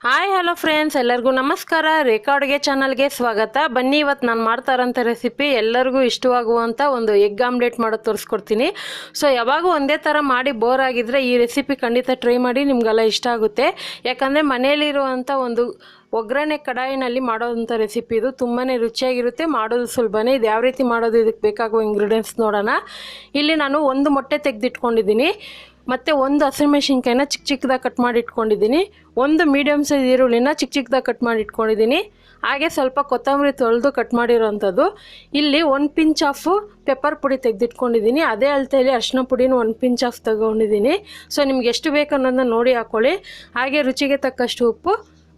Hi hello friends, ಎಲ್ಲರಿಗೂ ನಮಸ್ಕಾರ. ರೇಖಾ ಅಡುಗೆ ಚಾನಲ್ಗೆ ಸ್ವಾಗತ. ಬನ್ನಿ, ಇವತ್ತು ನಾನು ಮಾಡ್ತಾ ಇರೋಂಥ ರೆಸಿಪಿ ಎಲ್ಲರಿಗೂ ಇಷ್ಟವಾಗುವಂಥ ಒಂದು ಎಗ್ ಆಮ್ಲೆಟ್ ಮಾಡೋದು ತೋರಿಸ್ಕೊಡ್ತೀನಿ. ಸೊ ಯಾವಾಗೂ ಒಂದೇ ಥರ ಮಾಡಿ ಬೋರ್ ಆಗಿದ್ರೆ ಈ ರೆಸಿಪಿ ಖಂಡಿತ ಟ್ರೈ ಮಾಡಿ, ನಿಮಗೆಲ್ಲ ಇಷ್ಟ ಆಗುತ್ತೆ. ಯಾಕಂದರೆ ಮನೆಯಲ್ಲಿರುವಂಥ ಒಂದು ಒಗ್ಗರಣೆ ಕಡಾಯಿನಲ್ಲಿ ಮಾಡೋವಂಥ ರೆಸಿಪಿ ಇದು. ತುಂಬಾ ರುಚಿಯಾಗಿರುತ್ತೆ, ಮಾಡೋದು ಸುಲಭನೇ. ಇದು ಯಾವ ರೀತಿ ಮಾಡೋದು, ಇದಕ್ಕೆ ಬೇಕಾಗುವ ಇಂಗ್ರೀಡಿಯೆಂಟ್ಸ್ ನೋಡೋಣ. ಇಲ್ಲಿ ನಾನು ಒಂದು ಮೊಟ್ಟೆ ತೆಗೆದಿಟ್ಕೊಂಡಿದ್ದೀನಿ, ಮತ್ತು ಒಂದು ಹಸಿಮೆಣಸಿನ್ಕಾಯಿನ ಚಿಕ್ಕ ಚಿಕ್ಕದಾಗಿ ಕಟ್ ಮಾಡಿ ಇಟ್ಕೊಂಡಿದ್ದೀನಿ, ಒಂದು ಮೀಡಿಯಮ್ ಸೈಜ್ ಈರುಳ್ಳಿನ ಚಿಕ್ಕ ಚಿಕ್ಕದಾಗಿ ಕಟ್ ಮಾಡಿ ಇಟ್ಕೊಂಡಿದ್ದೀನಿ, ಹಾಗೆ ಸ್ವಲ್ಪ ಕೊತ್ತಂಬರಿ ತೊಳೆದು ಕಟ್ ಮಾಡಿರೋವಂಥದ್ದು. ಇಲ್ಲಿ 1 ಪಿಂಚ್ ಆಫ್ ಪೆಪ್ಪರ್ ಪುಡಿ ತೆಗೆದಿಟ್ಕೊಂಡಿದ್ದೀನಿ, ಅದೇ ಅಳತೆಯಲ್ಲಿ ಅರಿಶಿನ ಪುಡಿನ 1 ಪಿಂಚ್ ಆಫ್ ತಗೊಂಡಿದ್ದೀನಿ. ಸೊ ನಿಮ್ಗೆ ಎಷ್ಟು ಬೇಕು ಅನ್ನೋದನ್ನ ನೋಡಿ ಹಾಕ್ಕೊಳ್ಳಿ. ಹಾಗೆ ರುಚಿಗೆ ತಕ್ಕಷ್ಟು ಉಪ್ಪು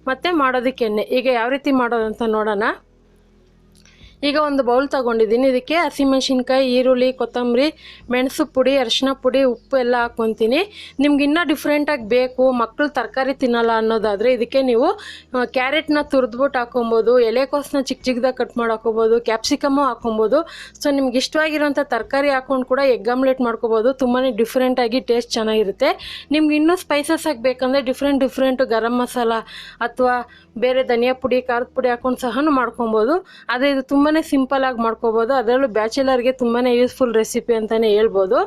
ಮತ್ತು ಮಾಡೋದಕ್ಕೆ ಎಣ್ಣೆ. ಈಗ ಯಾವ ರೀತಿ ಮಾಡೋದಂತ ನೋಡೋಣ. ಈಗ ಒಂದು ಬೌಲ್ ತೊಗೊಂಡಿದ್ದೀನಿ, ಇದಕ್ಕೆ ಹಸಿಮೆಣಸಿನ್ಕಾಯಿ, ಈರುಳ್ಳಿ, ಕೊತ್ತಂಬರಿ, ಮೆಣಸು ಪುಡಿ, ಅರಿಶಿನ ಪುಡಿ, ಉಪ್ಪು ಎಲ್ಲ ಹಾಕ್ಕೊತೀನಿ. ನಿಮ್ಗೆ ಇನ್ನೂ ಡಿಫ್ರೆಂಟಾಗಿ ಬೇಕು, ಮಕ್ಕಳು ತರಕಾರಿ ತಿನ್ನಲ್ಲ ಅನ್ನೋದಾದರೆ ಇದಕ್ಕೆ ನೀವು ಕ್ಯಾರೆಟ್ನ ತುರಿದ್ಬಿಟ್ಟು ಹಾಕೊಬೋದು, ಎಲೆಕೋಸನ್ನ ಚಿಕ್ಕ ಚಿಕ್ಕದಾಗಿ ಕಟ್ ಮಾಡಿ ಹಾಕೋಬೋದು, ಕ್ಯಾಪ್ಸಿಕಮ್ಮು ಹಾಕೊಬೋದು. ಸೊ ನಿಮ್ಗೆ ಇಷ್ಟವಾಗಿರೋಂಥ ತರಕಾರಿ ಹಾಕ್ಕೊಂಡು ಕೂಡ ಎಗ್ ಆಮ್ಲೆಟ್ ಮಾಡ್ಕೋಬೋದು. ತುಂಬಾ ಡಿಫ್ರೆಂಟಾಗಿ ಟೇಸ್ಟ್ ಚೆನ್ನಾಗಿರುತ್ತೆ. ನಿಮ್ಗೆ ಇನ್ನೂ ಸ್ಪೈಸಸ್ ಆಗಬೇಕಂದ್ರೆ ಡಿಫ್ರೆಂಟ್ ಗರಂ ಮಸಾಲ ಅಥವಾ ಬೇರೆ ಧನಿಯಾ ಪುಡಿ, ಖಾರದ ಪುಡಿ ಹಾಕ್ಕೊಂಡು ಸಹ ಮಾಡ್ಕೊಬೋದು. ಆದರೆ ಇದು ತುಂಬಾ ಸಿಂಪಲಾಗಿ ಮಾಡ್ಕೋಬೋದು. ಅದರಲ್ಲೂ ಬ್ಯಾಚುಲರ್ಗೆ ತುಂಬಾ ಯೂಸ್ಫುಲ್ ರೆಸಿಪಿ ಅಂತಲೇ ಹೇಳ್ಬೋದು.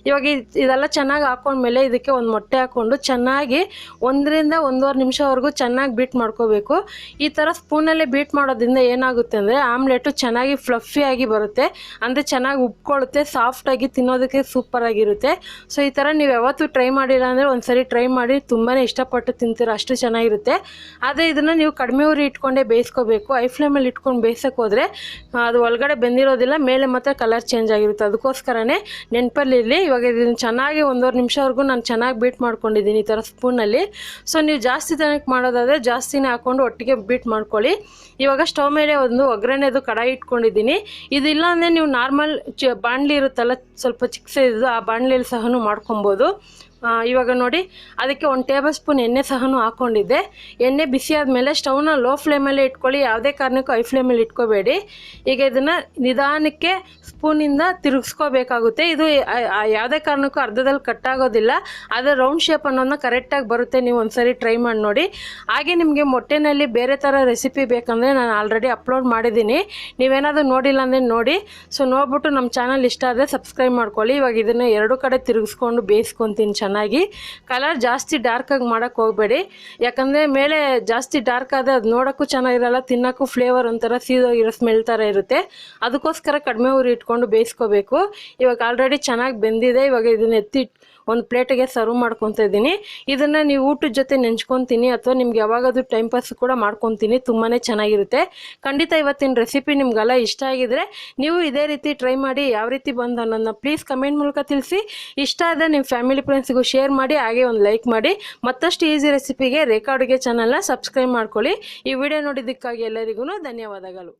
ಇವಾಗ ಇದೆಲ್ಲ ಚೆನ್ನಾಗಿ ಹಾಕೊಂಡ್ಮೇಲೆ ಇದಕ್ಕೆ ಒಂದು ಮೊಟ್ಟೆ ಹಾಕ್ಕೊಂಡು ಚೆನ್ನಾಗಿ 1 ರಿಂದ 1.5 ನಿಮಿಷವರೆಗೂ ಚೆನ್ನಾಗಿ ಬೀಟ್ ಮಾಡ್ಕೋಬೇಕು. ಈ ಥರ ಸ್ಪೂನಲ್ಲೇ ಬೀಟ್ ಮಾಡೋದ್ರಿಂದ ಏನಾಗುತ್ತೆ ಅಂದರೆ ಆಮ್ಲೆಟು ಚೆನ್ನಾಗಿ ಫ್ಲಫಿಯಾಗಿ ಬರುತ್ತೆ, ಅಂದರೆ ಚೆನ್ನಾಗಿ ಉಬ್ಕೊಳ್ಳುತ್ತೆ, ಸಾಫ್ಟಾಗಿ ತಿನ್ನೋದಕ್ಕೆ ಸೂಪರಾಗಿರುತ್ತೆ. ಸೊ ಈ ಥರ ನೀವು ಯಾವತ್ತೂ ಟ್ರೈ ಮಾಡಿಲ್ಲ ಅಂದರೆ ಒಂದ್ಸರಿ ಟ್ರೈ ಮಾಡಿ, ತುಂಬಾ ಇಷ್ಟಪಟ್ಟು ತಿಂತೀರ, ಅಷ್ಟು ಚೆನ್ನಾಗಿರುತ್ತೆ. ಆದರೆ ಇದನ್ನು ನೀವು ಕಡಿಮೆ ಉರಿ ಇಟ್ಕೊಂಡೇ ಬೇಯಿಸ್ಕೋಬೇಕು. ಐ ಫ್ಲೇಮಲ್ಲಿ ಇಟ್ಕೊಂಡು ಬೇಯಿಸೋಕೆ ಹೋದರೆ ಅದು ಒಳಗಡೆ ಬೆಂದಿರೋದಿಲ್ಲ, ಮೇಲೆ ಮತ್ತು ಕಲರ್ ಚೇಂಜ್ ಆಗಿರುತ್ತೆ. ಅದಕ್ಕೋಸ್ಕರನೇ ನೆನಪಲ್ಲಿರಲಿ. ಇವಾಗ ಇದನ್ನು ಚೆನ್ನಾಗಿ 1.5 ನಿಮಿಷವರೆಗೂ ನಾನು ಚೆನ್ನಾಗಿ ಬೀಟ್ ಮಾಡ್ಕೊಂಡಿದ್ದೀನಿ ಈ ಥರ ಸ್ಪೂನಲ್ಲಿ. ಸೊ ನೀವು ಜಾಸ್ತಿ ಜನಕ್ಕೆ ಮಾಡೋದಾದರೆ ಜಾಸ್ತಿನೇ ಹಾಕ್ಕೊಂಡು ಒಟ್ಟಿಗೆ ಬೀಟ್ ಮಾಡ್ಕೊಳ್ಳಿ. ಇವಾಗ ಸ್ಟವ್ ಮೇಲೆ ಒಂದು ಒಗ್ಗರಣೆದು ಕಡಾಯಿ ಇಟ್ಕೊಂಡಿದ್ದೀನಿ. ಇದಿಲ್ಲ ಅಂದರೆ ನೀವು ನಾರ್ಮಲ್ ಬಾಣಲಿ ಇರುತ್ತಲ್ಲ, ಸ್ವಲ್ಪ ಚಿಕ್ಕ ಸೈಜು, ಆ ಬಾಣಲಿಯಲ್ಲಿ ಸಹ ಮಾಡ್ಕೊಬೋದು. ಇವಾಗ ನೋಡಿ, ಅದಕ್ಕೆ 1 ಟೇಬಲ್ ಸ್ಪೂನ್ ಎಣ್ಣೆ ಸಹ ಹಾಕ್ಕೊಂಡಿದ್ದೆ. ಎಣ್ಣೆ ಬಿಸಿ ಆದಮೇಲೆ ಸ್ಟವ್ನ ಲೋ ಫ್ಲೇಮಲ್ಲೇ ಇಟ್ಕೊಳ್ಳಿ, ಯಾವುದೇ ಕಾರಣಕ್ಕೂ ಐ ಫ್ಲೇಮಲ್ಲಿ ಇಟ್ಕೋಬೇಡಿ. ಈಗ ಇದನ್ನು ನಿಧಾನಕ್ಕೆ ಸ್ಪೂನಿಂದ ತಿರುಗಿಸ್ಕೋಬೇಕಾಗುತ್ತೆ. ಇದು ಯಾವುದೇ ಕಾರಣಕ್ಕೂ ಅರ್ಧದಲ್ಲಿ ಕಟ್ಟಾಗೋದಿಲ್ಲ, ಆದರೆ ರೌಂಡ್ ಶೇಪ್ ಅನ್ನೋದನ್ನ ಕರೆಕ್ಟಾಗಿ ಬರುತ್ತೆ. ನೀವು ಒಂದ್ಸರಿ ಟ್ರೈ ಮಾಡಿ ನೋಡಿ. ಹಾಗೆ ನಿಮಗೆ ಮೊಟ್ಟೆನಲ್ಲಿ ಬೇರೆ ಥರ ರೆಸಿಪಿ ಬೇಕಂದರೆ ನಾನು ಆಲ್ರೆಡಿ ಅಪ್ಲೋಡ್ ಮಾಡಿದ್ದೀನಿ, ನೀವೇನಾದರೂ ನೋಡಿಲ್ಲ ಅಂದರೆ ನೋಡಿ. ಸೊ ನೋಡ್ಬಿಟ್ಟು ನಮ್ಮ ಚಾನಲ್ ಇಷ್ಟ ಆದರೆ ಸಬ್ಸ್ಕ್ರೈಬ್ ಮಾಡ್ಕೊಳ್ಳಿ. ಇವಾಗ ಇದನ್ನು 2 ಕಡೆ ತಿರುಗಿಸ್ಕೊಂಡು ಬೇಯಿಸ್ಕೊತೀನಿ ಚೆನ್ನಾಗಿ. ಕಲರ್ ಜಾಸ್ತಿ ಡಾರ್ಕಾಗಿ ಮಾಡೋಕ್ಕೆ ಹೋಗಬೇಡಿ, ಯಾಕಂದರೆ ಮೇಲೆ ಜಾಸ್ತಿ ಡಾರ್ಕ್ ಆದರೆ ಅದು ನೋಡೋಕ್ಕೂ ಚೆನ್ನಾಗಿರಲ್ಲ, ತಿನ್ನೋಕ್ಕೂ ಫ್ಲೇವರ್ ಒಂಥರ ಸೀದೋಗಿರೋ ಸ್ಮೆಲ್ ಥರ ಇರುತ್ತೆ. ಅದಕ್ಕೋಸ್ಕರ ಕಡಿಮೆ ಉರಿ ಇಟ್ಕೊಂಡು ಬೇಯಿಸ್ಕೋಬೇಕು. ಇವಾಗ ಆಲ್ರೆಡಿ ಚೆನ್ನಾಗಿ ಬೆಂದಿದೆ. ಇವಾಗ ಇದನ್ನ ಎತ್ತಿ ಒಂದು ಪ್ಲೇಟಿಗೆ ಸರ್ವ್ ಮಾಡ್ಕೊತಾ ಇದ್ದೀನಿ. ಇದನ್ನು ನೀವು ಊಟದ ಜೊತೆ ನೆಂಚ್ಕೊತೀನಿ, ಅಥವಾ ನಿಮ್ಗೆ ಯಾವಾಗಾದ್ರೂ ಟೈಮ್ ಪಾಸ್ ಕೂಡ ಮಾಡ್ಕೊತೀನಿ. ತುಂಬಾ ಚೆನ್ನಾಗಿರುತ್ತೆ. ಖಂಡಿತ ಇವತ್ತಿನ ರೆಸಿಪಿ ನಿಮ್ಗೆಲ್ಲ ಇಷ್ಟ ಆಗಿದ್ರೆ ನೀವು ಇದೇ ರೀತಿ ಟ್ರೈ ಮಾಡಿ. ಯಾವ ರೀತಿ ಬಂದು ಅನ್ನೋದನ್ನ ಪ್ಲೀಸ್ ಕಮೆಂಟ್ ಮೂಲಕ ತಿಳಿಸಿ. ಇಷ್ಟ ಆದರೆ ನಿಮ್ಮ ಫ್ಯಾಮಿಲಿ ಫ್ರೆಂಡ್ಸ್ಗೂ ಶೇರ್ ಮಾಡಿ, ಹಾಗೆ ಒಂದು ಲೈಕ್ ಮಾಡಿ. ಮತ್ತಷ್ಟು ಈಸಿ ರೆಸಿಪಿಗೆ ರೇಖಾ ಅಡುಗೆ ಚಾನಲ್ನ ಸಬ್ಸ್ಕ್ರೈಬ್ ಮಾಡ್ಕೊಳ್ಳಿ. ಈ ವಿಡಿಯೋ ನೋಡಿದ್ದಕ್ಕಾಗಿ ಎಲ್ಲರಿಗೂ ಧನ್ಯವಾದಗಳು.